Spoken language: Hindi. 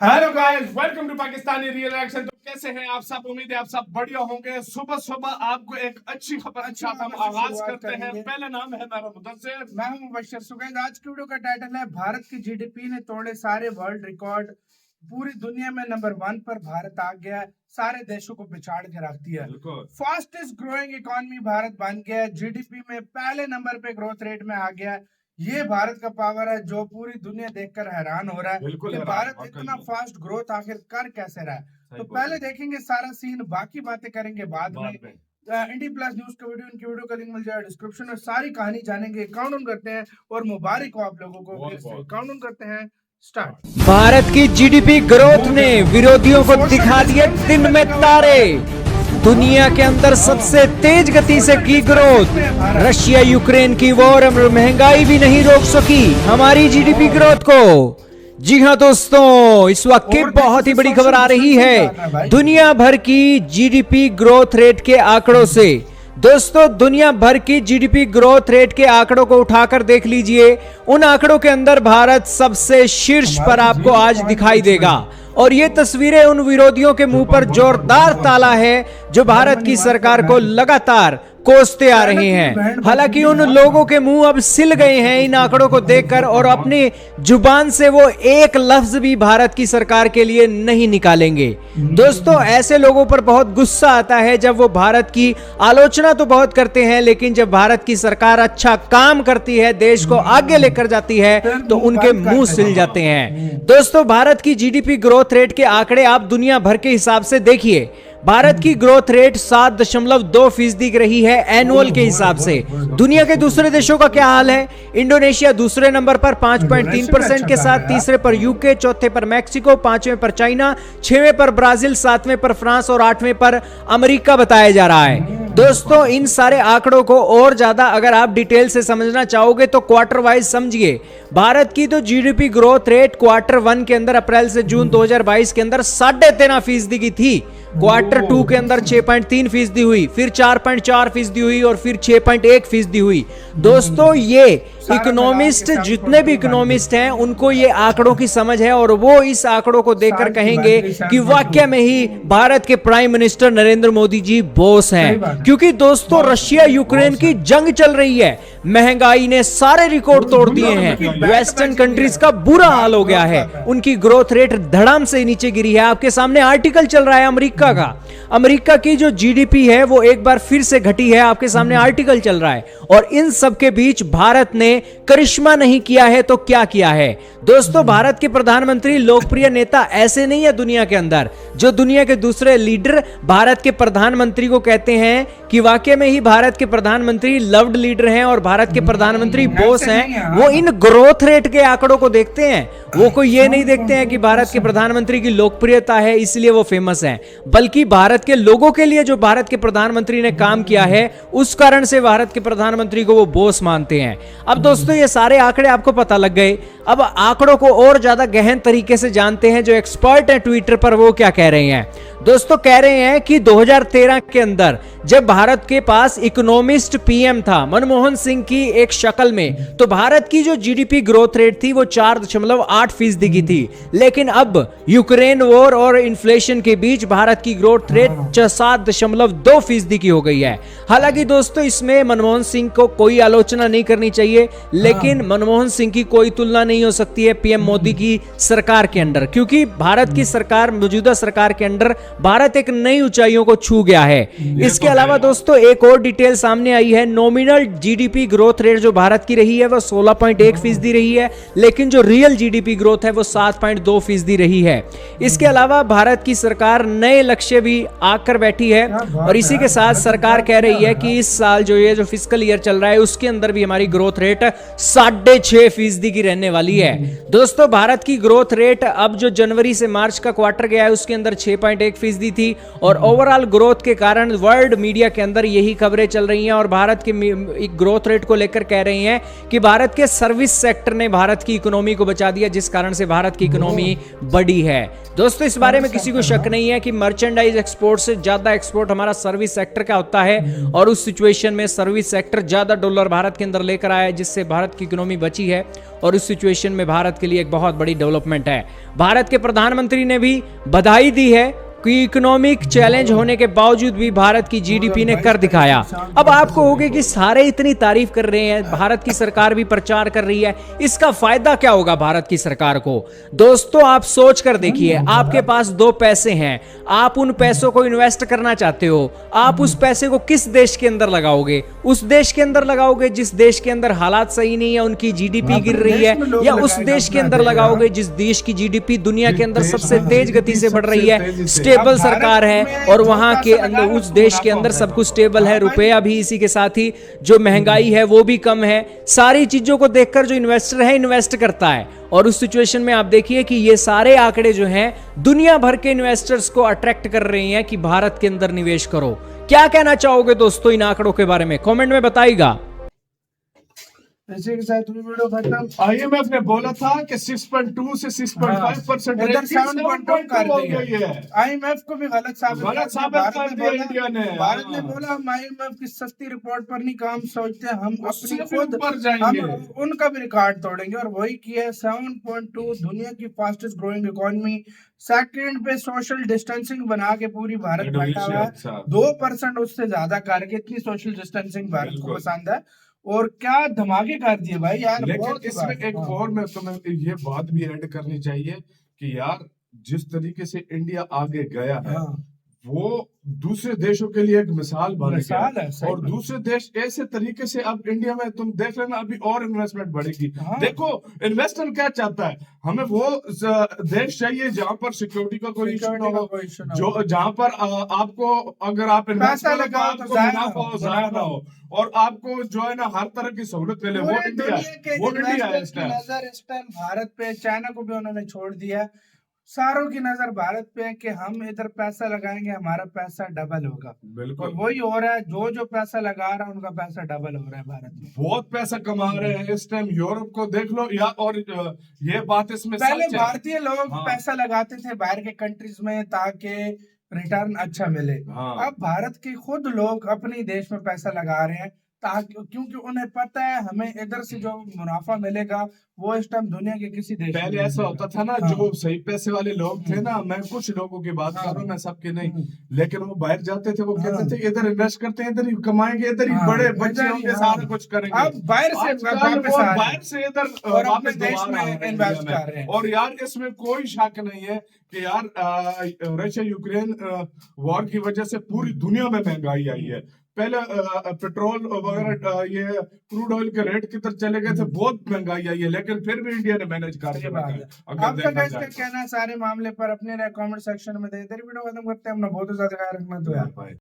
Hello guys, welcome to Pakistani real action. तो कैसे हैं आप सब? उम्मीद है आप सब बढ़िया होंगे। सुबह सुबह आपको एक अच्छी खबर अच्छा हम आगाज करते हैं। पहला नाम है मेरा मुदस्सिर, मैं हूं मुबश्शिर सुगैद। आज की वीडियो का टाइटल है भारत की जीडीपी ने तोड़े सारे वर्ल्ड रिकॉर्ड। पूरी दुनिया में नंबर 1 पर भारत आ गया, सारे देशों को पिछाड़ के रख दिया। फास्टेस्ट ग्रोइंग इकोनॉमी भारत बन गया, जीडीपी में पहले नंबर पे ग्रोथ रेट में आ गया। ये भारत का पावर है जो पूरी दुनिया देखकर हैरान हो रहा है कि भारत इतना फास्ट ग्रोथ आखिर कर कैसे रहा है। तो पहले देखेंगे सारा सीन, बाकी बातें करेंगे बाद में। इंडी प्लस न्यूज का वीडियो, इनकी वीडियो का लिंक मिल जाएगा डिस्क्रिप्शन में। सारी कहानी जानेंगे, काउंट करते हैं और मुबारक हो आप लोगों को। काउंट करते हैं, स्टार्ट। भारत की जीडीपी ग्रोथ ने विरोधियों को दिखा दिए दिन में तारे। दुनिया के अंदर सबसे तेज गति से की ग्रोथ। रशिया यूक्रेन की वॉर और महंगाई भी नहीं रोक सकी हमारी जीडीपी ग्रोथ को। जी हां दोस्तों, इस वक्त की बहुत ही बड़ी खबर आ रही है दुनिया भर की जीडीपी ग्रोथ रेट के आंकड़ों से। दोस्तों, दुनिया भर की जीडीपी ग्रोथ रेट के आंकड़ों को उठाकर देख लीजिए। उन आंकड़ों के अंदर भारत सबसे शीर्ष पर आपको आज दिखाई देगा। और ये तस्वीरें उन विरोधियों के मुंह पर जोरदार ताला है जो भारत की सरकार को लगातार कोसते आ रहे हैं। हालांकि उन लोगों के मुंह अब सिल गए हैं इन आंकड़ों को देखकर, और अपनी जुबान से वो एक लफ्ज भी भारत की सरकार के लिए नहीं निकालेंगे। दोस्तों, ऐसे लोगों पर बहुत गुस्सा आता है जब वो भारत की आलोचना तो बहुत करते हैं, लेकिन जब भारत की सरकार अच्छा काम करती है, देश को आगे लेकर जाती है, तो उनके मुंह सिल जाते हैं। दोस्तों, भारत की जीडीपी ग्रोथ रेट के आंकड़े आप दुनिया भर के हिसाब से देखिए। भारत की ग्रोथ रेट 7.2% की रही है एनुअल के हिसाब से। दुनिया के दूसरे देशों का क्या हाल है? इंडोनेशिया दूसरे नंबर पर 5.3% के साथ, तीसरे पर यूके, चौथे पर मैक्सिको, पांचवें पर चाइना, छठवें पर ब्राजील, सातवें पर फ्रांस और आठवें पर अमेरिका बताया जा रहा है। दोस्तों, इन सारे आंकड़ों को और ज्यादा अगर आप डिटेल से समझना चाहोगे तो क्वार्टर वाइज समझिए। भारत की तो जीडीपी ग्रोथ रेट क्वार्टर 1 के अंदर अप्रैल से जून 2022 के अंदर 13.5% की थी। क्वार्टर 2 के अंदर 6.3% हुई, फिर 4.4% हुई और फिर 6.1% हुई। दोस्तों, ये इकोनॉमिस्ट, जितने भी इकोनॉमिस्ट हैं, उनको ये आंकड़ों की समझ है और वो इस आंकड़ों को देखकर कहेंगे कि वाकई में ही भारत के prime minister Narendra Modi ji boss हैं। क्योंकि दोस्तों, रशिया यूक्रेन की जंग चल रही है, महंगाई ने सारे रिकॉर्ड तोड़ दिए हैं, वेस्टर्न कंट्रीज का बुरा हाल हो गया है, उनकी ग्रोथ रेट धड़ाम से नीचे गिरी है। आपके सामने आर्टिकल चल रहा है अमेरिका का। अमेरिका की जो जीडीपी है वो एक बार फिर से घटी है, आपके सामने आर्टिकल चल रहा है। और इन सब के बीच भारत ने करिश्मा नहीं किया है तो क्या किया है? दोस्तों, भारत के प्रधानमंत्री लोकप्रिय नेता ऐसे नहीं है दुनिया के अंदर। जो दुनिया के दूसरे लीडर भारत के प्रधानमंत्री को कहते हैं कि वाकई में ही भारत के प्रधानमंत्री लव्ड लीडर हैं और भारत के प्रधानमंत्री बॉस हैं, वो इन ग्रोथ रेट के आंकड़ों को देखते हैं। वो कोई ये नहीं देखते हैं कि भारत के प्रधानमंत्री की लोकप्रियता है इसलिए वो फेमस है, बल्कि भारत के लोगों के लिए जो भारत के प्रधानमंत्री ने काम किया है उस कारण से भारत के प्रधानमंत्री को वो बॉस मानते हैं। अब दोस्तों, ये सारे आंकड़े आपको पता लग गए। अब आंकड़ों को और ज्यादा गहन तरीके से जानते हैं। जो एक्सपर्ट हैं ट्विटर पर, वो क्या कह रहे हैं? दोस्तों, कह रहे हैं कि 2013 के अंदर जब भारत के पास इकोनॉमिस्ट पीएम था मनमोहन सिंह की एक शक्ल में, तो भारत की जो जीडीपी ग्रोथ रेट थी वो 4.8% की थी। लेकिन अब यूक्रेन वॉर और इन्फ्लेशन के बीच भारत की ग्रोथ रेट 7.2% की हो गई है। हालांकि दोस्तों, इसमें मनमोहन सिंह को कोई आलोचना नहीं करनी चाहिए, लेकिन मनमोहन सिंह की कोई तुलना नहीं हो सकती है पीएम मोदी की सरकार के अंदर, क्योंकि भारत की सरकार, मौजूदा सरकार के अंदर भारत एक नई ऊंचाइयों को छू गया है। इसके अलावा दोस्तों, एक और डिटेल सामने आई है। नॉमिनल जीडीपी ग्रोथ रेट जो भारत की रही है वो 16.1% रही है, लेकिन जो रियल जीडीपी ग्रोथ है वो 7.2% रही है। इसके अलावा भारत की सरकार नए लक्ष्य भी आकर बैठी है, और इसी के साथ सरकार कह रही है कि इस साल जो फिस्कल ईयर चल रहा है उसके अंदर भी हमारी ग्रोथ रेट 6.5% की रहने वाली है। दोस्तों, भारत की ग्रोथ रेट अब जो जनवरी से मार्च का क्वार्टर गया है उसके अंदर 6.1% थी, और ओवरऑल ग्रोथ के कारण वर्ल्ड मीडिया के अंदर यही खबरें चल रही हैं और भारत के ग्रोथ रेट को लेकर कह रही हैं कि भारत के सर्विस सेक्टर ने भारत की इकोनॉमी को बचा दिया, जिस कारण से भारत की इकोनॉमी बढ़ी है। दोस्तों, इस बारे में किसी को शक नहीं है कि मर्चेंडाइज एक्सपोर्ट से ज्यादा एक्सपोर्ट हमारा सर्विस सेक्टर का होता है, और उस सिचुएशन में सर्विस सेक्टर ज्यादा डॉलर भारत के अंदर लेकर आया है, जिससे भारत की इकोनॉमी बची है। और उस सिचुएशन सिचुएशन में भारत के लिए एक बहुत बड़ी डेवलपमेंट है। भारत के प्रधानमंत्री ने भी बधाई दी है कि इकोनॉमिक चैलेंज होने के बावजूद भी भारत की जीडीपी ने कर दिखाया। अब आपको होगा कि सारे इतनी तारीफ कर रहे हैं, भारत की सरकार भी प्रचार कर रही है, इसका फायदा क्या होगा भारत की सरकार को? दोस्तों आप सोच कर देखिए, आपके पास 2 पैसे हैं, आप उन पैसों को इन्वेस्ट करना चाहते हो, आप उस पैसे को किस देश के अंदर लगाओगे? उस देश के अंदर लगाओगे जिस देश के अंदर हालात सही नहीं है, उनकी जीडीपी गिर रही है, या उस देश के अंदर लगाओगे जिस देश की जीडीपी दुनिया के अंदर सबसे तेज गति से बढ़ रही है, स्टेबल सरकार है और वहां के अंदर उस देश के अंदर सब कुछ स्टेबल है, रुपया भी इसी के साथ ही जो महंगाई है वो भी कम है, सारी चीजों को देखकर जो इन्वेस्टर है इन्वेस्ट करता है। और उस सिचुएशन में आप देखिए कि ये सारे आंकड़े जो हैं दुनिया भर के इन्वेस्टर्स को अट्रैक्ट कर रहे हैं कि भारत के अंदर निवेश करो। क्या कहना चाहोगे दोस्तों इन आंकड़ों के बारे में? कमेंट में बताइएगा। इसी के साथ वीडियो खत्म। IMF ने बोला था कि 6.2 से 6.5% इधर 7.2 कर हो दिया। गई है। IMF को भी गलत साबित कर दिया इंडिया ने। भारत ने बोला हम IMF की सस्ती रिपोर्ट पर नहीं काम सोचते, हम अपनी खुद ऊपर जाएंगे, हम उनका भी रिकॉर्ड तोड़ेंगे और वही किया। 7.2 दुनिया की फास्टेस्ट ग्रोइंग इकोनॉमी, सेकंड पे सोशल डिस्टेंसिंग बना के पूरी भारत बैठा हुआ है। 2% उससे ज्यादा करके इतनी सोशल डिस्टेंसिंग भारत को पसंद है और क्या धमाके कर दिए भाई यार। लेकिन इसमें एक और मैं तुम्हें ये बात भी ऐड करनी चाहिए कि यार जिस तरीके से इंडिया आगे गया है वो दूसरे देशों के लिए एक मिसाल बन गया है। और दूसरे देश ऐसे तरीके से अब इंडिया में तुम देख लेना अभी और इन्वेस्टमेंट बढ़ेगी। देखो इन्वेस्टर क्या चाहता है, हमें वो देश चाहिए जहां पर सिक्योरिटी का कोई इशू ना हो, जो जहां पर आपको अगर आप इन्वेस्ट करो तो आपको मुनाफा हो, ज़ाया ना हो और आपको जो है ना हर तरह की सहूलत मिले। वो इंडिया है इस टाइम भारत पे। चाइना को भी उन्होंने छोड़ दिया। सारों की नजर भारत पे है कि हम इधर पैसा लगाएंगे हमारा पैसा डबल होगा। बिल्कुल और वही हो रहा है, जो पैसा लगा रहा है उनका पैसा डबल हो रहा है। भारत में बहुत पैसा कमा रहे हैं इस टाइम। यूरोप को देख लो या और ये बात इसमें पहले भारतीय लोग पैसा लगाते थे बाहर के कंट्रीज में ताकि रिटर्न अच्छा मिले। अब भारत के खुद लोग अपने देश में पैसा लगा रहे हैं ताकि, क्योंकि उन्हें पता है हमें इधर से जो मुनाफा मिलेगा वो इस टाइम दुनिया के किसी देश पहले ऐसा होता था ना, जो सही पैसे वाले लोग थे ना, मैं कुछ लोगों की बात कर रहा हूँ, मैं सबके नहीं, लेकिन वो बाहर जाते थे, वो कहते थे इधर इन्वेस्ट करते हैं, इधर ही कमाएंगे, इधर ही बड़े बच्चे होंगे, सारा कुछ करेंगे। अब बाहर से इधर वापस देश में इन्वेस्ट कर रहे हैं। और यार इसमें कोई शक नहीं है कि यार रशिया यूक्रेन वॉर की वजह से पूरी दुनिया में महंगाई आई है। पहले पेट्रोल वगैरह ये क्रूड ऑयल के रेट किधर चले गए थे, बहुत महंगाई आई है, लेकिन फिर भी इंडिया ने मैनेज कर दिया। आपका कैसे कहना सारे मामले पर अपने कमेंट सेक्शन में दे। वीडियो खत्म करते हैं, हमने बहुत ज्यादा ख्याल रखना तो यार।